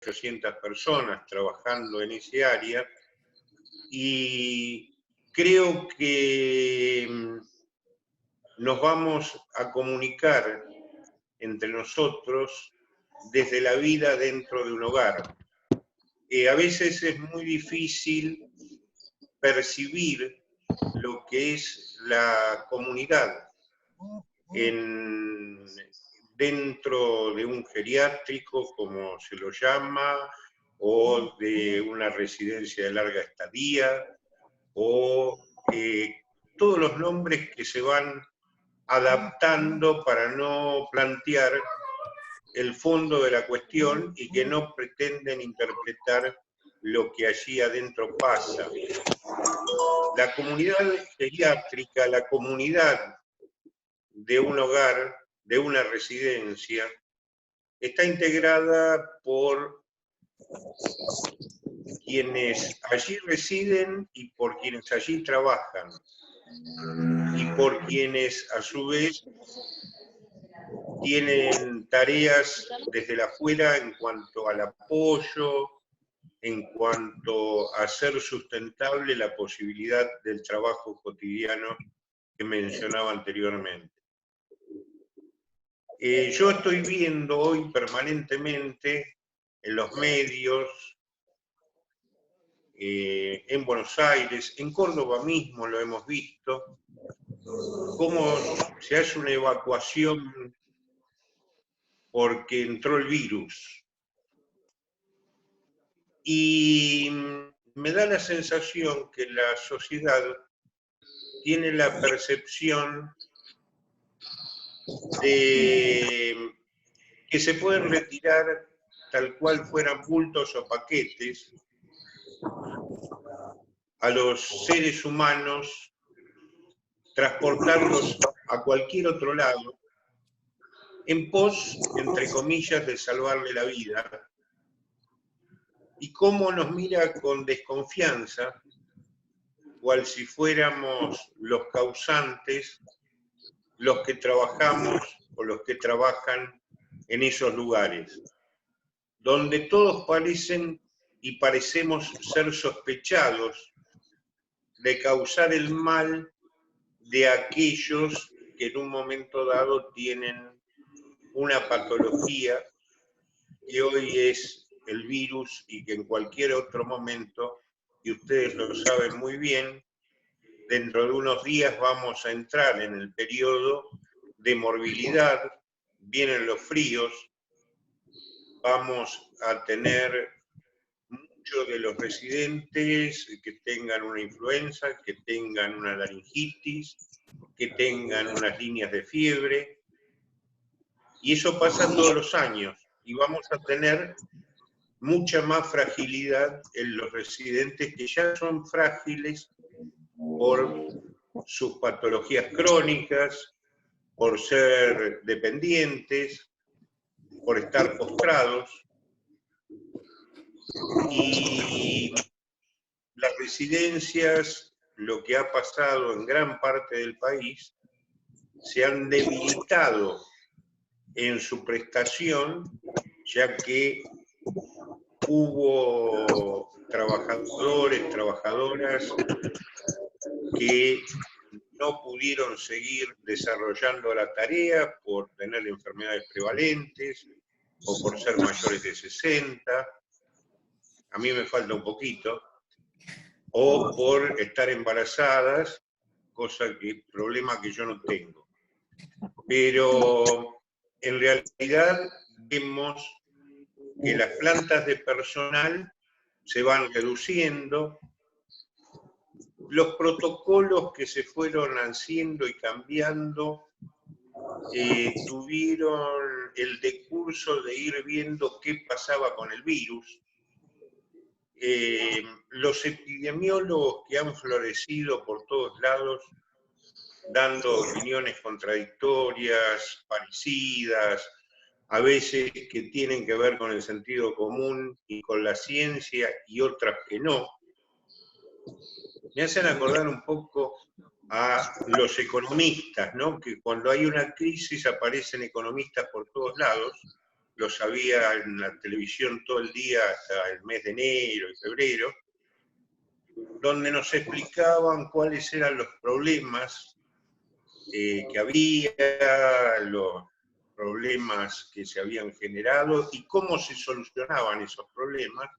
800 personas trabajando en ese área, y creo que nos vamos a comunicar entre nosotros desde la vida dentro de un hogar. A veces es muy difícil percibir lo que es la comunidad dentro de un geriátrico, como se lo llama, o de una residencia de larga estadía, o todos los nombres que se van adaptando para no plantear el fondo de la cuestión y que no pretenden interpretar lo que allí adentro pasa. La comunidad geriátrica, la comunidad de un hogar, de una residencia, está integrada por quienes allí residen y por quienes allí trabajan, y por quienes a su vez tienen tareas desde la afuera en cuanto al apoyo, en cuanto a hacer sustentable la posibilidad del trabajo cotidiano que mencionaba anteriormente. Yo estoy viendo hoy permanentemente en los medios, en Buenos Aires, en Córdoba mismo lo hemos visto, cómo se hace una evacuación porque entró el virus. Y me da la sensación que la sociedad tiene la percepción de que se pueden retirar tal cual fueran bultos o paquetes a los seres humanos, transportarlos a cualquier otro lado, en pos, entre comillas, de salvarle la vida, y cómo nos mira con desconfianza, cual si fuéramos los causantes, los que trabajamos o los que trabajan en esos lugares, donde todos parecen y parecemos ser sospechados de causar el mal de aquellos que en un momento dado tienen una patología que hoy es el virus y que en cualquier otro momento, y ustedes lo saben muy bien, dentro de unos días vamos a entrar en el periodo de morbilidad, vienen los fríos, vamos a tener muchos de los residentes que tengan una influenza, que tengan una laringitis, que tengan unas líneas de fiebre, y eso pasa todos los años, y vamos a tener mucha más fragilidad en los residentes que ya son frágiles por sus patologías crónicas, por ser dependientes, por estar postrados. Y las residencias, lo que ha pasado en gran parte del país, se han debilitado en su prestación, ya que hubo trabajadores, trabajadoras que no pudieron seguir desarrollando la tarea por tener enfermedades prevalentes o por ser mayores de 60, a mí me falta un poquito, o por estar embarazadas, problema que yo no tengo. Pero en realidad vemos que las plantas de personal se van reduciendo, los protocolos que se fueron haciendo y cambiando tuvieron el decurso de ir viendo qué pasaba con el virus. Los epidemiólogos que han florecido por todos lados, dando opiniones contradictorias, parecidas, a veces que tienen que ver con el sentido común y con la ciencia y otras que no, me hacen acordar un poco a los economistas, ¿no? Que cuando hay una crisis aparecen economistas por todos lados, los había en la televisión todo el día hasta el mes de enero y febrero, donde nos explicaban cuáles eran los problemas que había, los problemas que se habían generado y cómo se solucionaban esos problemas,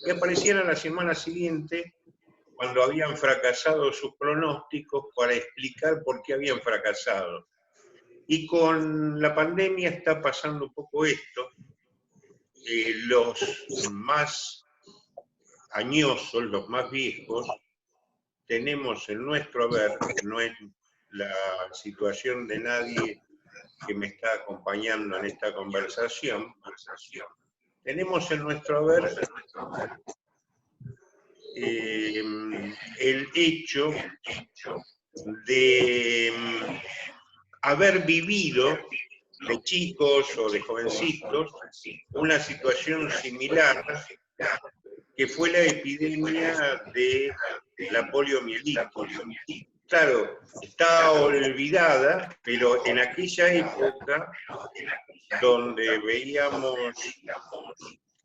y aparecían a la semana siguiente cuando habían fracasado sus pronósticos para explicar por qué habían fracasado. Y con la pandemia está pasando un poco esto. Los más añosos, los más viejos, tenemos en nuestro haber, no es la situación de nadie que me está acompañando en esta conversación, tenemos en nuestro haber el hecho de haber vivido de chicos o de jovencitos una situación similar que fue la epidemia de la poliomielitis. Claro, está olvidada, pero en aquella época donde veíamos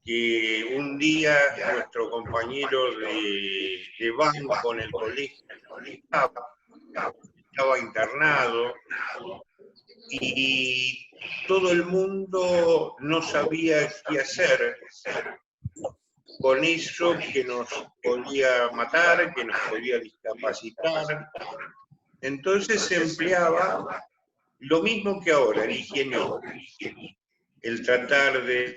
que un día nuestro compañero de banco en el colegio estaba internado y todo el mundo no sabía qué hacer con eso que nos podía matar, que nos podía discapacitar. Entonces se empleaba lo mismo que ahora, el higienismo, el tratar de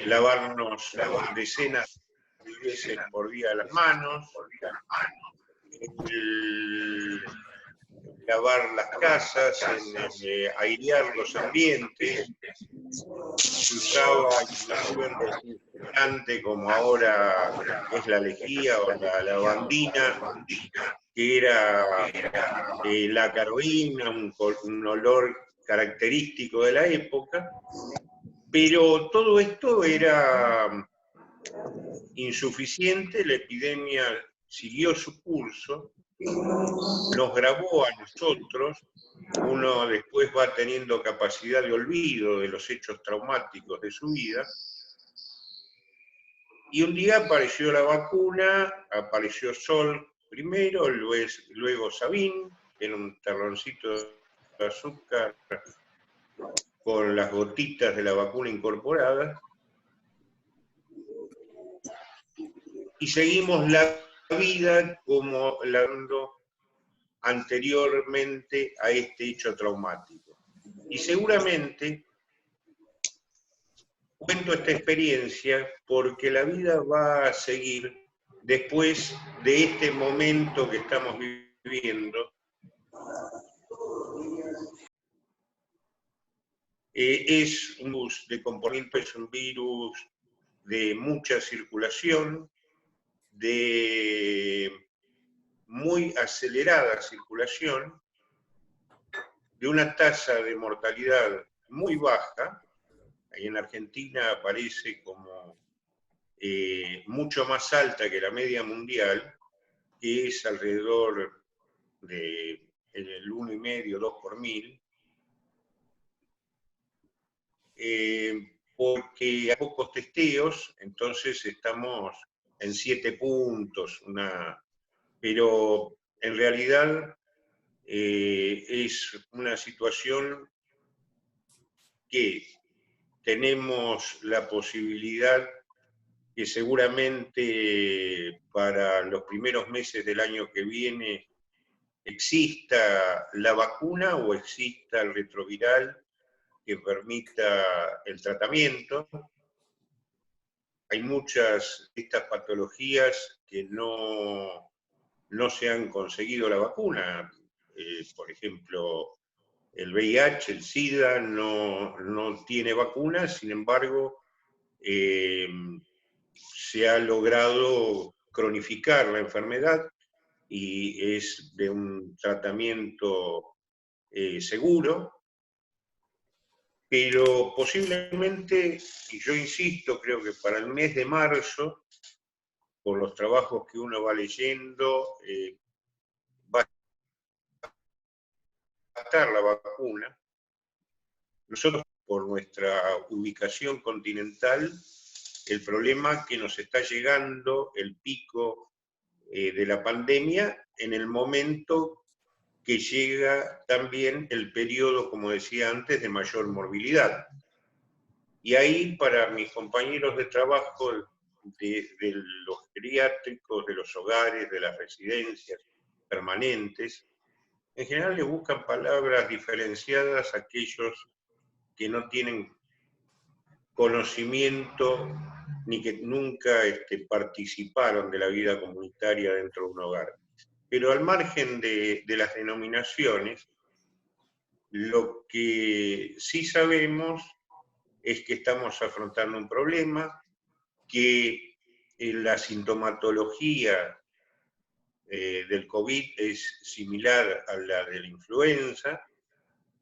lavarnos decenas de veces por día las manos, el lavar las casas, en airear los ambientes. Se usaba inclusive un desinfectante como ahora es la lejía o la lavandina, que era la caroína, un olor característico de la época, pero todo esto era insuficiente, la epidemia siguió su curso, nos grabó a nosotros, uno después va teniendo capacidad de olvido de los hechos traumáticos de su vida, y un día apareció la vacuna, apareció Sol primero, luego Sabin, que era un terroncito de azúcar con las gotitas de la vacuna incorporadas, y seguimos la vida como hablando anteriormente a este hecho traumático. Y seguramente cuento esta experiencia porque la vida va a seguir después de este momento que estamos viviendo. Es un virus de componente, es un virus de mucha circulación, de muy acelerada circulación, de una tasa de mortalidad muy baja. Ahí en Argentina aparece como mucho más alta que la media mundial, que es alrededor del 1,5, 2 por 1000, porque hay pocos testeos, entonces estamos en 7 puntos, pero en realidad es una situación que tenemos la posibilidad que seguramente para los primeros meses del año que viene exista la vacuna o exista el retroviral que permita el tratamiento. Hay muchas de estas patologías que no se han conseguido la vacuna. Por ejemplo, el VIH, el SIDA, no tiene vacuna, sin embargo, se ha logrado cronificar la enfermedad y es de un tratamiento seguro, pero posiblemente, y yo insisto, creo que para el mes de marzo, por los trabajos que uno va leyendo, va a estar la vacuna. Nosotros por nuestra ubicación continental, el problema que nos está llegando el pico de la pandemia en el momento que llega también el periodo, como decía antes, de mayor morbilidad. Y ahí, para mis compañeros de trabajo de los geriátricos, de los hogares, de las residencias permanentes, en general le buscan palabras diferenciadas a aquellos que no tienen conocimiento ni que nunca participaron de la vida comunitaria dentro de un hogar. Pero al margen de las denominaciones, lo que sí sabemos es que estamos afrontando un problema, que la sintomatología del COVID es similar a la de la influenza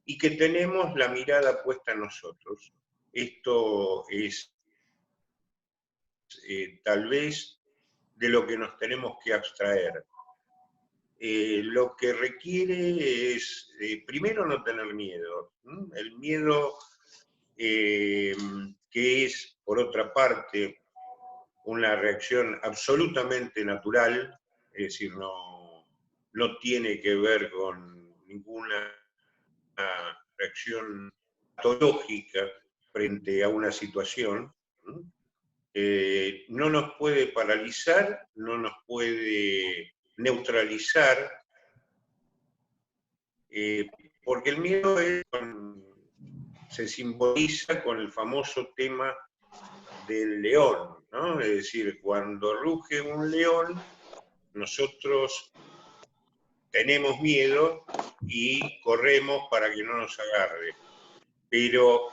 y que tenemos la mirada puesta en nosotros. Esto es tal vez de lo que nos tenemos que abstraer. Lo que requiere es, primero, no tener miedo. El miedo, que es, por otra parte, una reacción absolutamente natural, es decir, no tiene que ver con ninguna reacción patológica frente a una situación, no nos puede paralizar, no nos puede neutralizar, porque el miedo se simboliza con el famoso tema del león, ¿no? Es decir, cuando ruge un león, nosotros tenemos miedo y corremos para que no nos agarre. Pero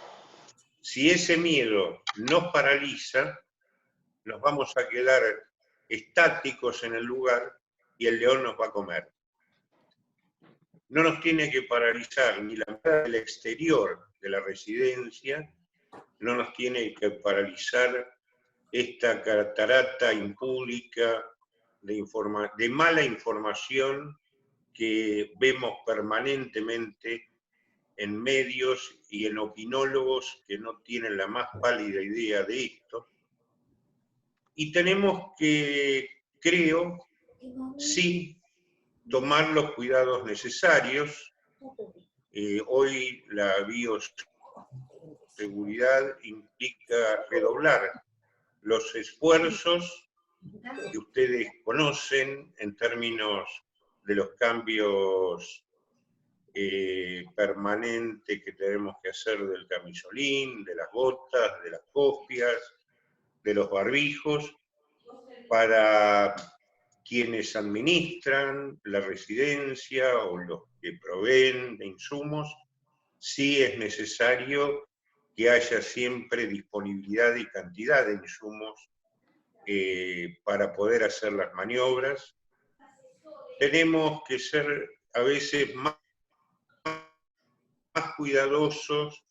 si ese miedo nos paraliza, nos vamos a quedar estáticos en el lugar y el león nos va a comer. No nos tiene que paralizar ni la mirada del exterior de la residencia, no nos tiene que paralizar esta catarata impúdica de mala información que vemos permanentemente en medios y en opinólogos que no tienen la más pálida idea de esto. Y tenemos que, creo, sí, tomar los cuidados necesarios. Hoy la bioseguridad implica redoblar los esfuerzos que ustedes conocen en términos de los cambios permanentes que tenemos que hacer del camisolín, de las botas, de las copias, de los barbijos, para quienes administran la residencia o los que proveen de insumos. Sí es necesario que haya siempre disponibilidad y cantidad de insumos para poder hacer las maniobras. Tenemos que ser a veces más cuidadosos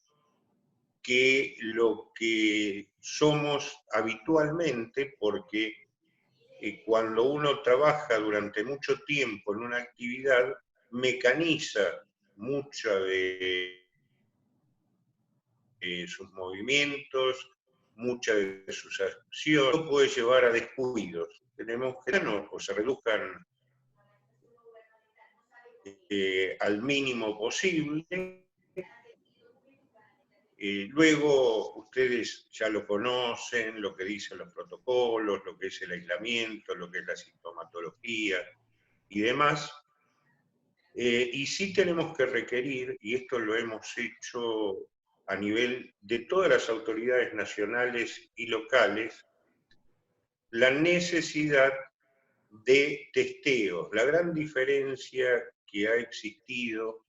que lo que somos habitualmente, porque cuando uno trabaja durante mucho tiempo en una actividad, mecaniza mucho de sus movimientos, muchas de sus acciones, no puede llevar a descuidos. Tenemos que o se reduzcan al mínimo posible. Luego, ustedes ya lo conocen, lo que dicen los protocolos, lo que es el aislamiento, lo que es la sintomatología y demás. Y sí tenemos que requerir, y esto lo hemos hecho a nivel de todas las autoridades nacionales y locales, la necesidad de testeo. La gran diferencia que ha existido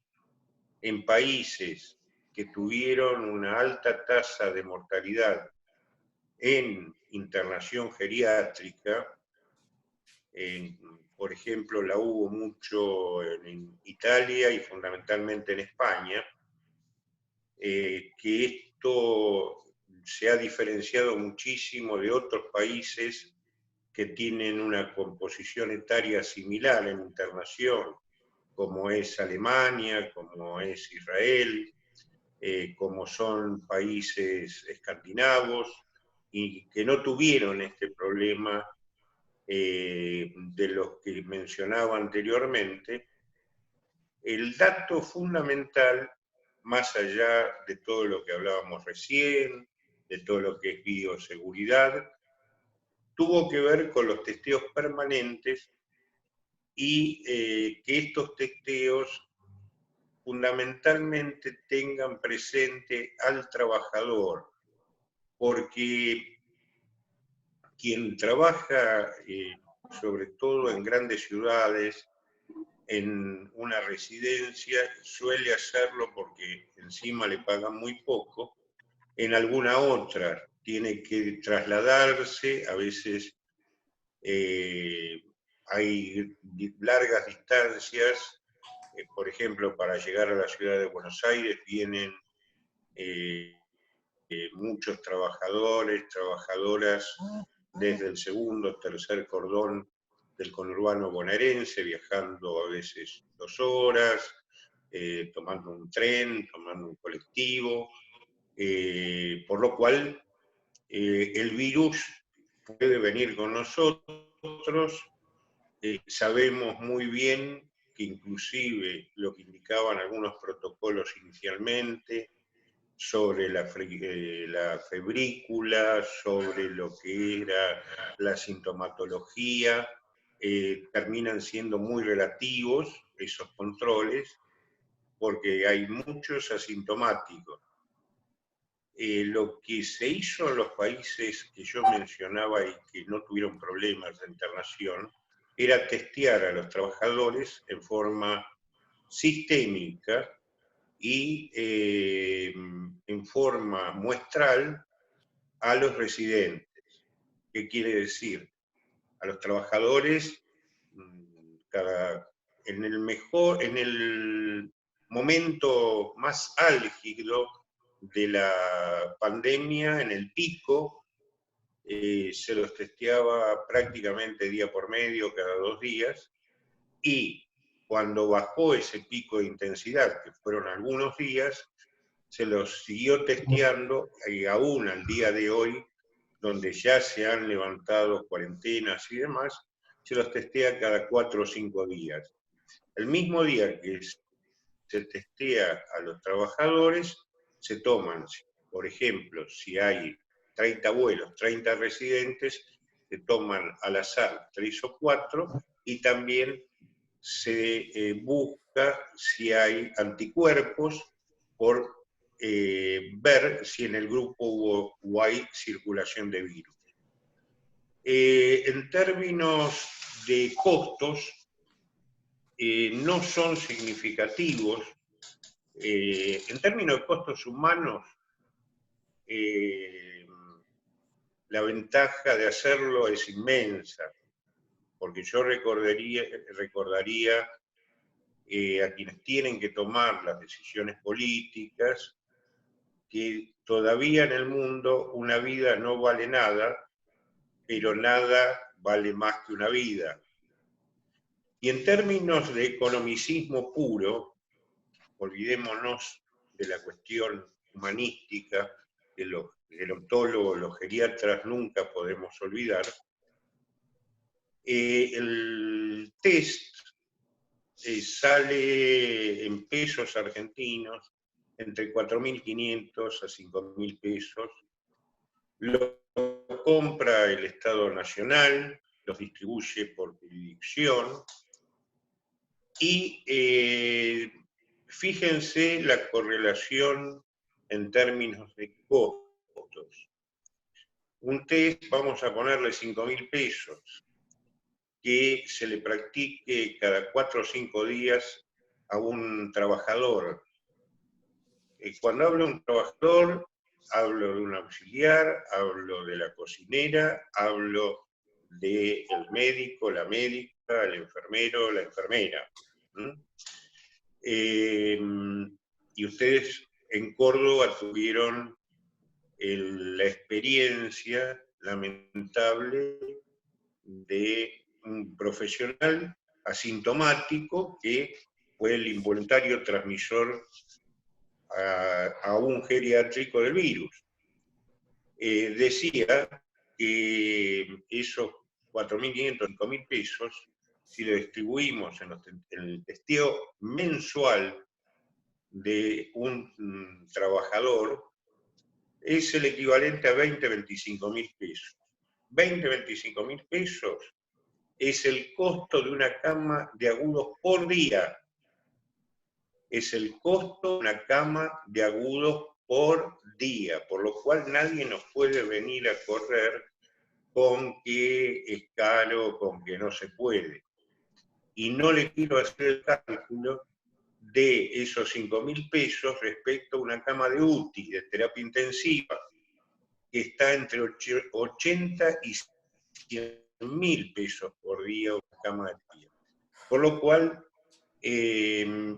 en países que tuvieron una alta tasa de mortalidad en internación geriátrica, por ejemplo, la hubo mucho en Italia y fundamentalmente en España, que esto se ha diferenciado muchísimo de otros países que tienen una composición etaria similar en internación, como es Alemania, como es Israel, como son países escandinavos, y que no tuvieron este problema de los que mencionaba anteriormente. El dato fundamental, más allá de todo lo que hablábamos recién, de todo lo que es bioseguridad, tuvo que ver con los testeos permanentes y que estos testeos fundamentalmente tengan presente al trabajador, porque quien trabaja, sobre todo en grandes ciudades, en una residencia, suele hacerlo porque encima le pagan muy poco, en alguna otra tiene que trasladarse, a veces hay largas distancias, por ejemplo, para llegar a la ciudad de Buenos Aires vienen muchos trabajadores, trabajadoras desde el segundo, tercer cordón del conurbano bonaerense, viajando a veces 2 horas, tomando un tren, tomando un colectivo, por lo cual el virus puede venir con nosotros. Sabemos muy bien que inclusive lo que indicaban algunos protocolos inicialmente sobre la febrícula, sobre lo que era la sintomatología, terminan siendo muy relativos esos controles, porque hay muchos asintomáticos. Lo que se hizo en los países que yo mencionaba y que no tuvieron problemas de internación, era testear a los trabajadores en forma sistémica y en forma muestral a los residentes. ¿Qué quiere decir? A los trabajadores, en el momento más álgido de la pandemia, en el pico, se los testeaba prácticamente día por medio, cada 2 días, y cuando bajó ese pico de intensidad, que fueron algunos días, se los siguió testeando, y aún al día de hoy, donde ya se han levantado cuarentenas y demás, se los testea cada 4 o 5 días. El mismo día que se testea a los trabajadores, se toman, por ejemplo, si hay 30 vuelos, 30 residentes, se toman al azar 3 o 4, y también se busca si hay anticuerpos por ver si en el grupo hubo o hay circulación de virus. En términos de costos, no son significativos. En términos de costos humanos, la ventaja de hacerlo es inmensa, porque yo recordaría a quienes tienen que tomar las decisiones políticas que todavía en el mundo una vida no vale nada, pero nada vale más que una vida. Y en términos de economicismo puro, olvidémonos de la cuestión humanística, que los gerontólogos, los geriatras nunca podemos olvidar, el test sale en pesos argentinos entre 4.500 a 5.000 pesos. Lo compra el Estado Nacional, los distribuye por jurisdicción y fíjense la correlación en términos de costos. Un test, vamos a ponerle 5.000 pesos, que se le practique cada 4 o 5 días a un trabajador. Cuando hablo de un trabajador, hablo de un auxiliar, hablo de la cocinera, hablo del médico, la médica, el enfermero, la enfermera. Y ustedes en Córdoba tuvieron la experiencia lamentable de un profesional asintomático que fue el involuntario transmisor a un geriátrico del virus. Decía que esos 4.500, 5.000 pesos, si lo distribuimos en el testeo mensual de un trabajador, es el equivalente a 20.000, 25.000 pesos. 20.000, 25.000 pesos es el costo de una cama de agudos por día. Es el costo de una cama de agudos por día, por lo cual nadie nos puede venir a correr con que es caro, con que no se puede. Y no le quiero hacer el cálculo de esos 5.000 pesos respecto a una cama de UTI, de terapia intensiva, que está entre 80 y 100.000 pesos por día una cama de terapia. Por lo cual,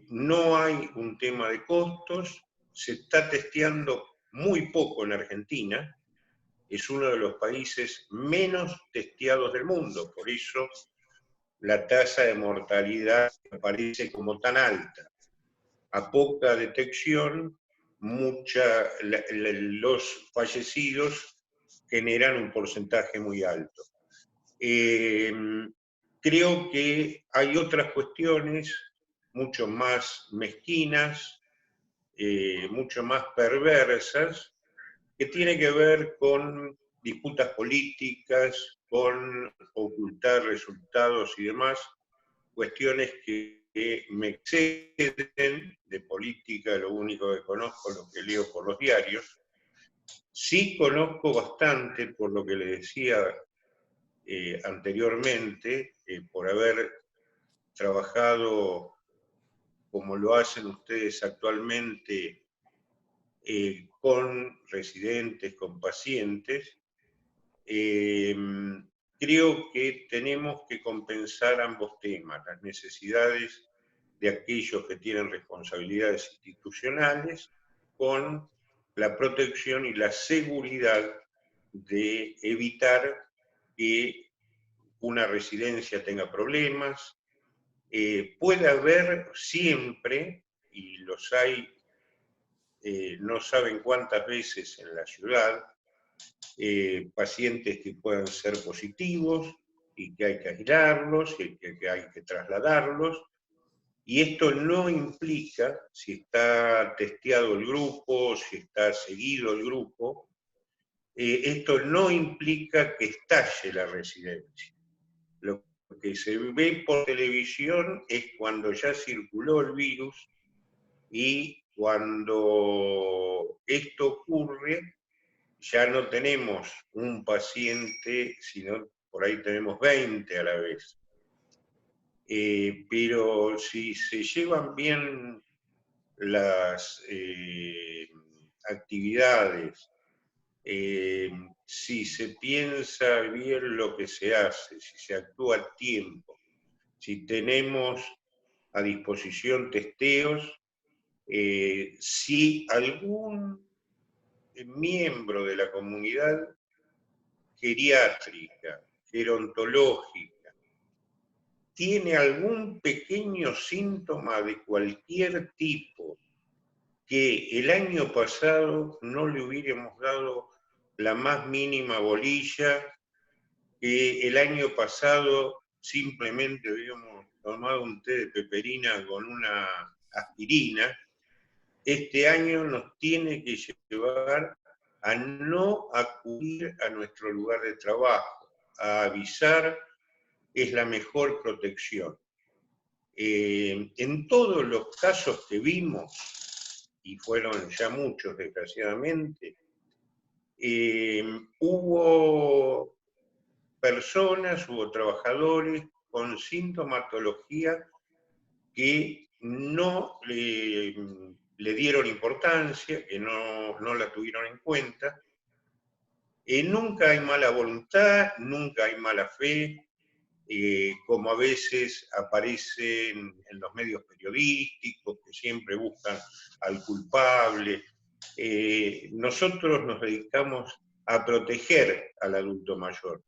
no hay un tema de costos, se está testeando muy poco en Argentina, es uno de los países menos testeados del mundo, por eso la tasa de mortalidad aparece como tan alta. A poca detección, los fallecidos generan un porcentaje muy alto. Creo que hay otras cuestiones mucho más mezquinas, mucho más perversas, que tienen que ver con disputas políticas, con ocultar resultados y demás, cuestiones que me exceden de política, lo único que conozco es lo que leo por los diarios. Sí conozco bastante, por lo que le decía anteriormente, por haber trabajado como lo hacen ustedes actualmente con residentes, con pacientes. Creo que tenemos que compensar ambos temas, las necesidades de aquellos que tienen responsabilidades institucionales con la protección y la seguridad de evitar que una residencia tenga problemas. Puede haber siempre, y los hay, no saben cuántas veces en la ciudad, pacientes que puedan ser positivos y que hay que aislarlos, y que hay que trasladarlos. Y esto no implica, si está testeado el grupo, si está seguido el grupo, esto no implica que estalle la residencia. Lo que se ve por televisión es cuando ya circuló el virus y cuando esto ocurre, ya no tenemos un paciente, sino por ahí tenemos 20 a la vez. Pero si se llevan bien las actividades, si se piensa bien lo que se hace, si se actúa a tiempo, si tenemos a disposición testeos, si algún miembro de la comunidad geriátrica, gerontológica, tiene algún pequeño síntoma de cualquier tipo que el año pasado no le hubiéramos dado la más mínima bolilla, que el año pasado simplemente habíamos tomado un té de peperina con una aspirina, este año nos tiene que llevar a no acudir a nuestro lugar de trabajo, a avisar, es la mejor protección. En todos los casos que vimos, y fueron ya muchos desgraciadamente, hubo personas, hubo trabajadores con sintomatología que no le dieron importancia, que no la tuvieron en cuenta. Nunca hay mala voluntad, nunca hay mala fe, como a veces aparece en los medios periodísticos, que siempre buscan al culpable. Nosotros nos dedicamos a proteger al adulto mayor.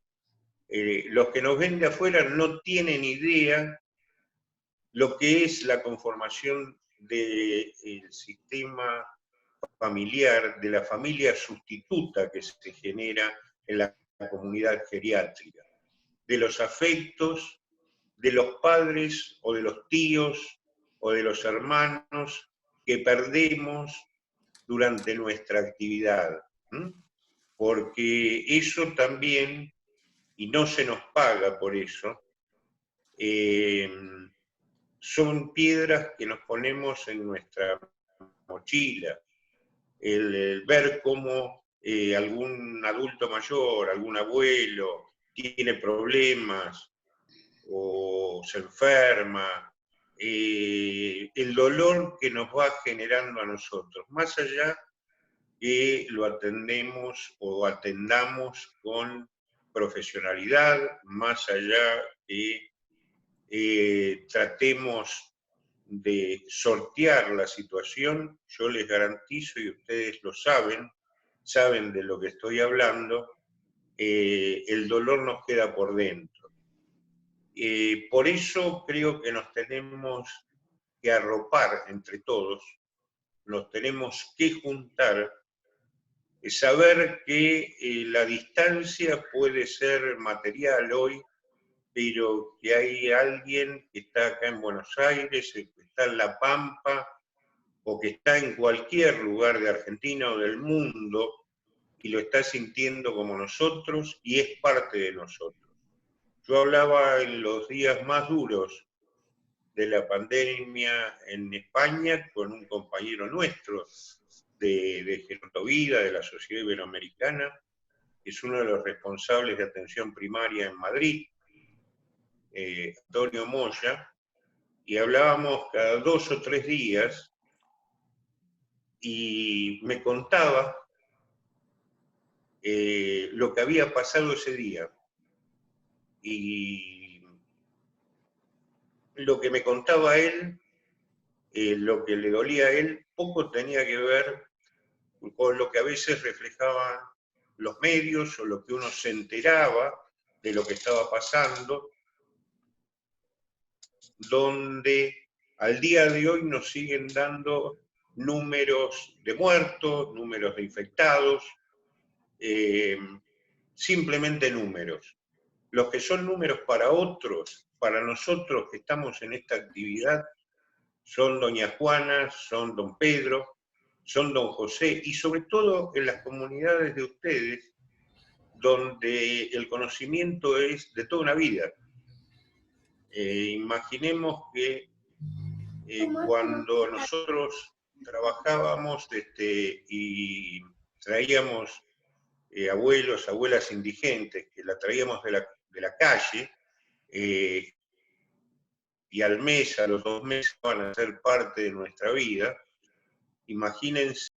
Los que nos ven de afuera no tienen idea lo que es la conformación del sistema familiar, de la familia sustituta que se genera en la comunidad geriátrica, de los afectos de los padres o de los tíos o de los hermanos que perdemos durante nuestra actividad. Porque eso también, y no se nos paga por eso, son piedras que nos ponemos en nuestra mochila. El ver cómo algún adulto mayor, algún abuelo, tiene problemas o se enferma, el dolor que nos va generando a nosotros, más allá que lo atendemos o atendamos con profesionalidad, más allá que tratemos de sortear la situación, yo les garantizo, y ustedes lo saben, saben de lo que estoy hablando, el dolor nos queda por dentro. Por eso creo que nos tenemos que arropar entre todos, nos tenemos que juntar, saber que la distancia puede ser material hoy, pero que hay alguien que está acá en Buenos Aires, que está en La Pampa, o que está en cualquier lugar de Argentina o del mundo, y lo está sintiendo como nosotros, y es parte de nosotros. Yo hablaba en los días más duros de la pandemia en España con un compañero nuestro de Gerontovida, de la Sociedad Iberoamericana, que es uno de los responsables de atención primaria en Madrid, Antonio Moya, y hablábamos cada 2 o 3 días, y me contaba lo que había pasado ese día. Y lo que me contaba él, lo que le dolía a él, poco tenía que ver con lo que a veces reflejaban los medios o lo que uno se enteraba de lo que estaba pasando, donde al día de hoy nos siguen dando números de muertos, números de infectados, simplemente números. Los que son números para otros, para nosotros que estamos en esta actividad, son doña Juana, son don Pedro, son don José, y sobre todo en las comunidades de ustedes, donde el conocimiento es de toda una vida. Imaginemos que cuando nosotros trabajábamos y traíamos abuelos, abuelas indigentes, que la traíamos de la calle, y al mes, a los 2 meses van a ser parte de nuestra vida, imagínense